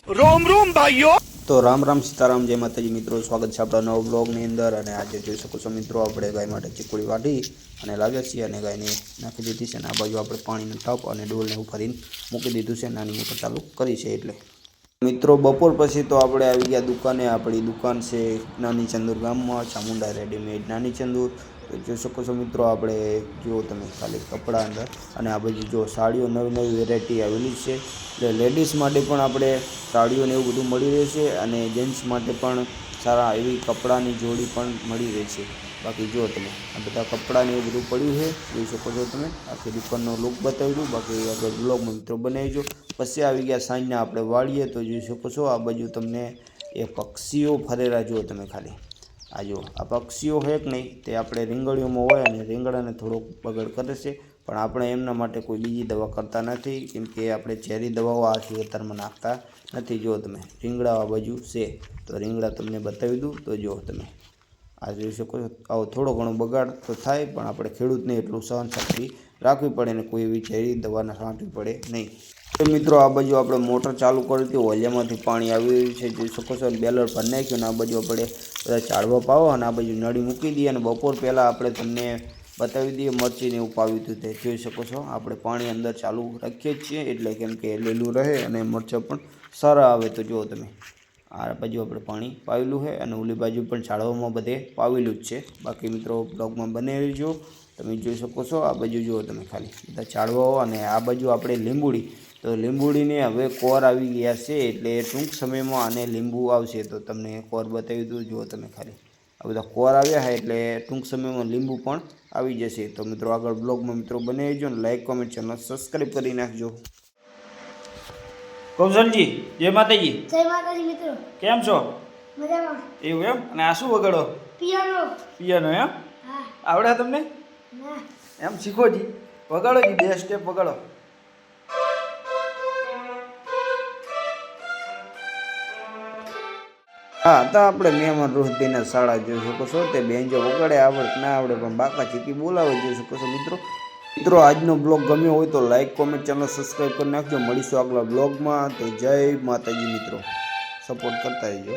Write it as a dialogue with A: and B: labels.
A: रोम रोम भाइयों।
B: तो राम राम सीताराम जय माताजी मित्रों, स्वागत है अपना नवा ब्लॉगनी अंदर। અને આજે જોઈ શકો છો મિત્રો, આપણે ગાય માટે ચીકુડી વાઢી અને લાવ્યા છીએ અને ગાયને નાખી દીધી છે અને આ બાજુ આપણે પાણીનો ટપ અને ડોલને ઉફારીને મૂકી દીધું છે, નાની મોટર ચાલુ કરી છે। એટલે મિત્રો બપોર પછી તો આપણે આવી ગયા દુકાને। આપણી દુકાન છે નાની ચંદુર ગામમાં, ચામુંડા રેડીમેડ નાની ચંદુર। તો જોઈ શકો છો મિત્રો, આપણે જુઓ તમે ખાલી કપડાં અંદર અને આ બાજુ જો સાડીઓ નવી નવી વેરાયટી આવેલી છે। એટલે લેડીઝ માટે પણ આપણે સાડીઓને એવું બધું મળી રહેશે અને જેન્ટ્સ માટે પણ સારા એવી કપડાની જોડી પણ મળી રહેશે। બાકી જો તમે આ બધા કપડાને એવું બધું પડ્યું છે, જોઈ શકો છો તમે। આખી દુકાનનો લુક બતાવી દઉં, બાકી આગળ બ્લોગમાં મિત્રો બનાવીજો। પછી આવી ગયા સાંજના આપણે વાળીએ તો જોઈ શકો છો આ બાજુ તમને એ પક્ષીઓ ફરેલા જુઓ તમે ખાલી। આ જો આ પક્ષીઓ છે કે નહીં, તે આપણે રીંગણીઓમાં હોય અને રીંગણાને થોડોક બગડ કરે છે, પણ આપણે એમના માટે કોઈ બીજી દવા કરતા નથી, કેમ કે આપણે ઝેરી દવાઓ આ ખેતરમાં નાખતા નથી। જો તમે રીંગણા આ બાજુ છે તો રીંગણા તમને બતાવી દઉં તો જો તમે આ જોઈ શકો છો। આવો થોડો ઘણો બગાડ તો થાય, પણ આપણે ખેડૂતને એટલું સહનશક્તિ રાખવી પડે ને કોઈ એવી ઝેરી દવા છાંટવી પડે નહીં। તો મિત્રો આ બાજુ આપણે મોટર ચાલુ કરી હતી, ઓલિયામાંથી પાણી આવી રહ્યું છે, જોઈ શકો છો। બેલર ભરી નાખ્યું અને આ બાજુ આપણે બધા ઝાડવા પાવો અને આ બાજુ નળી મૂકી દઈએ અને બપોર પહેલાં આપણે તમને બતાવી દઈએ મરચીને એવું પાવ્યું હતું તે જોઈ શકો છો। આપણે પાણી અંદર ચાલુ રાખીએ જ છીએ, એટલે કેમ કે લીલું રહે અને મરચાં પણ સારા આવે। તો જુઓ તમે આ બાજુ આપણે પાણી પાવેલું છે અને ઓલી બાજુ પણ ઝાડવામાં બધે પાવેલું જ છે। બાકી મિત્રો બ્લોગમાં બને રહેજો, તમે જોઈ શકો છો। આ બાજુ જુઓ તમે ખાલી બધા ઝાડવાઓ અને આ બાજુ આપણે લીંબુડી, તો લીંબુડીને હવે કોર આવી ગયા છે, એટલે ટૂંક સમયમાં આને લીંબુ આવશે તો તમને કોર બતાવી દઉં। જુઓ તમે ખાલી આ બધા કોર આવ્યા છે, એટલે ટૂંક સમયમાં લીંબુ પણ આવી જશે। તો મિત્રો આગળ બ્લોગમાં મિત્રો બને રહેજો અને લાઈક કોમેન્ટ ચેનલ સબસ્ક્રાઈબ કરી નાખજો। કૌશલજી જય માતાજી।
C: જય માતાજી મિત્રો,
B: કેમ છો?
C: મજામાં।
B: એવું એમ? અને આ શું વગાડો?
C: પિયાનો।
B: પિયાનો એમ?
C: હા।
B: આવડે તમને?
C: ના।
B: એમ શીખો જી, વગાડો જી, 2 સ્ટેપ વગાડો। હા, તો આપણે મહેમાન રોહિતભાઈના શાળા જોઈ શકો છો, તે બેન્જો વગાડે, આવડે ના આવડે પણ બાકા ચીકી બોલાવે, જોઈ શકો છો મિત્રો। મિત્રો આજનો બ્લોગ ગમ્યો હોય તો લાઈક કોમેન્ટ ચેનલ સબસ્ક્રાઈબ કરી નાખજો। મળીશું આગલા બ્લોગમાં। તો જય માતાજી મિત્રો, સપોર્ટ કરતા રહેજો।